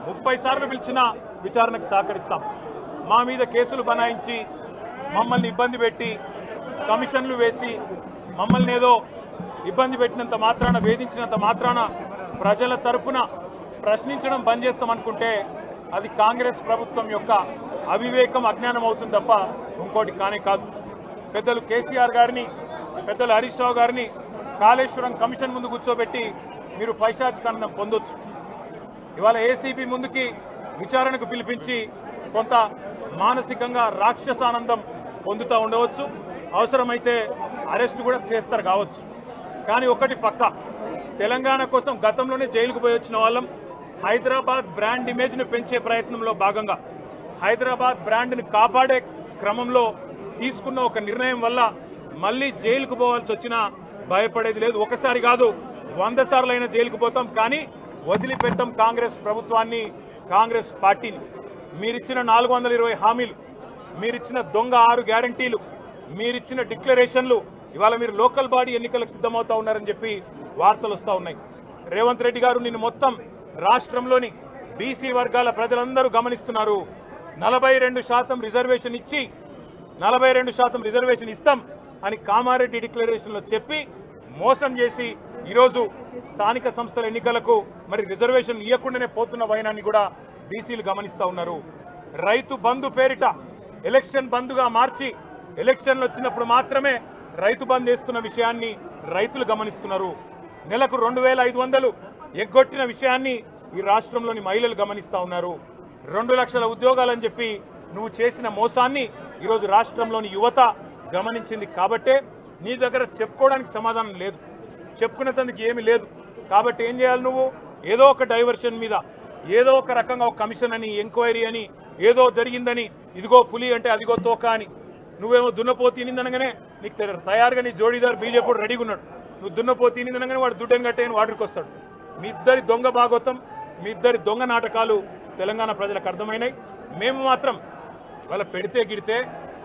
30 సార్లు పిలిచినా విచారణకు సహకరిస్తాం. మా మీద కేసులు బనాయించి మమ్మల్ని ఇబ్బంది పెట్టి కమిషన్లు వేసి మమ్మల్ని ఏదో ఇబ్బంది పెట్టినంత మాత్రాన, వేధించినంత మాత్రాన ప్రజల తరపున ప్రశ్నించడం బంద్ చేస్తామనుకుంటే అది కాంగ్రెస్ ప్రభుత్వం యొక్క అవివేకం, అజ్ఞానం అవుతుంది తప్ప ఇంకోటి కానే కాదు. పెద్దలు కేసీఆర్ గారిని, పెద్దలు హరీష్ రావు గారిని కాళేశ్వరం కమిషన్ ముందు కూర్చోబెట్టి మీరు పైశాచికానందం పొందొచ్చు. ఇవాళ ఏసీబీ ముందుకి విచారణకు పిలిపించి కొంత మానసికంగా రాక్షసానందం పొందుతూ ఉండవచ్చు. అవసరమైతే అరెస్ట్ కూడా చేస్తారు కావచ్చు. కానీ ఒకటి పక్క, తెలంగాణ కోసం గతంలోనే జైలుకు పోయి వచ్చిన వాళ్ళం. హైదరాబాద్ బ్రాండ్ ఇమేజ్ను పెంచే ప్రయత్నంలో భాగంగా హైదరాబాద్ బ్రాండ్ని కాపాడే క్రమంలో తీసుకున్న ఒక నిర్ణయం వల్ల మళ్ళీ జైలుకు పోవాల్సి వచ్చినా భయపడేది లేదు. ఒకసారి కాదు, 100 సార్లు అయినా జైలుకు పోతాం. కానీ వదిలిపెట్టాం కాంగ్రెస్ ప్రభుత్వాన్ని, కాంగ్రెస్ పార్టీని. మీరిచ్చిన 420 హామీలు, మీరిచ్చిన దొంగ 6 గ్యారంటీలు, మీరిచ్చిన డిక్లరేషన్లు, ఇవాళ మీరు లోకల్ బాడీ ఎన్నికలకు సిద్ధమవుతా ఉన్నారని చెప్పి వార్తలు వస్తూ ఉన్నాయి. రేవంత్ రెడ్డి గారు నిన్ను మొత్తం రాష్ట్రంలోని బీసీ వర్గాల ప్రజలందరూ గమనిస్తున్నారు. 42% రిజర్వేషన్ ఇచ్చి 42% రిజర్వేషన్ ఇస్తాం అని కామారెడ్డి డిక్లరేషన్లో చెప్పి మోసం చేసి ఈరోజు స్థానిక సంస్థల ఎన్నికలకు మరి రిజర్వేషన్ ఇవ్వకుండానే పోతున్న వైనాన్ని కూడా బీసీలు గమనిస్తూ ఉన్నారు. రైతు బంధు పేరిట ఎలక్షన్ బంధుగా మార్చి ఎలక్షన్లు వచ్చినప్పుడు మాత్రమే రైతు బంధు వేస్తున్న విషయాన్ని రైతులు గమనిస్తున్నారు. నెలకు 2500 ఎగ్గొట్టిన విషయాన్ని ఈ రాష్ట్రంలోని మహిళలు గమనిస్తూ ఉన్నారు. 2 లక్షల ఉద్యోగాలని చెప్పి నువ్వు చేసిన మోసాన్ని ఈరోజు రాష్ట్రంలోని యువత గమనించింది. కాబట్టే నీ దగ్గర చెప్పుకోవడానికి సమాధానం లేదు, చెప్పుకునేందుకు ఏమీ లేదు. కాబట్టి ఏం చేయాలి నువ్వు? ఏదో ఒక డైవర్షన్ మీద, ఏదో ఒక రకంగా ఒక కమిషన్ అని, ఎంక్వైరీ అని, ఏదో జరిగిందని, ఇదిగో పులి అంటే అదిగో తోక అని, నువ్వేమో దున్నపోతు తినిందనగానే నీకు తయారుగా నీ జోడీదారు బీజేపీ రెడీగా ఉన్నాడు. నువ్వు దున్నపోతు తినిందనగానే వాడు దుడ్డని కట్టేయని వాడికి వస్తాడు. మీ ఇద్దరి దొంగ భాగోతం, మీ ఇద్దరి దొంగ నాటకాలు తెలంగాణ ప్రజలకు అర్థమైనాయి. మేము మాత్రం వాళ్ళ పెడితే గిడితే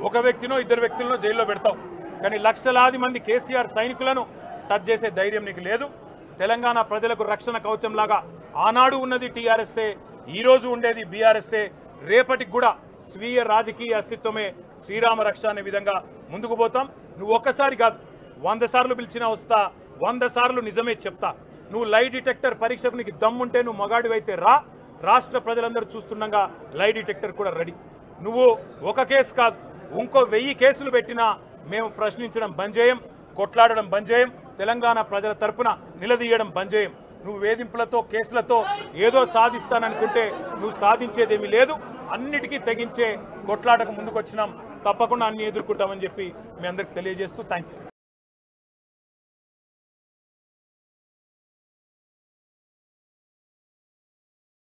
ఒక వ్యక్తినో 2 వ్యక్తులను జైల్లో పెడతాం. కానీ లక్షలాది మంది కేసీఆర్ సైనికులను టచ్ చేసే ధైర్యం నీకు లేదు. తెలంగాణ ప్రజలకు రక్షణ కవచంలాగా ఆనాడు ఉన్నది టీఆర్ఎస్ఏ, ఈరోజు ఉండేది బీఆర్ఎస్ఏ, రేపటికి కూడా స్వీయ రాజకీయ అస్తిత్వమే శ్రీరామ రక్ష అనే విధంగా ముందుకు పోతాం. నువ్వు ఒక్కసారి కాదు, 100 సార్లు పిలిచినా వస్తా, 100 సార్లు నిజమే చెప్తా. నువ్వు లై డిటెక్టర్ పరీక్షకు నీకు దమ్ముంటే నువ్వు మగాడివైతే రా. రాష్ట్ర ప్రజలందరూ చూస్తుండగా లై డిటెక్టర్ కూడా రెడీ. నువ్వు ఒక కేసు కాదు, ఇంకో 1000 కేసులు పెట్టినా మేము ప్రశ్నించడం బంద్ చేయం, కొట్లాడడం బంద్ చేయం, తెలంగాణ ప్రజల తరపున నిలదీయడం బంద్ చేయం. నువ్వు వేధింపులతో, కేసులతో ఏదో సాధిస్తాననుకుంటే నువ్వు సాధించేదేమీ లేదు. అన్నిటికీ తెగించే కొట్లాటకు ముందుకు వచ్చినాం. తప్పకుండా అన్ని ఎదుర్కొంటామని చెప్పి మీ అందరికి తెలియజేస్తూ థ్యాంక్ యూ.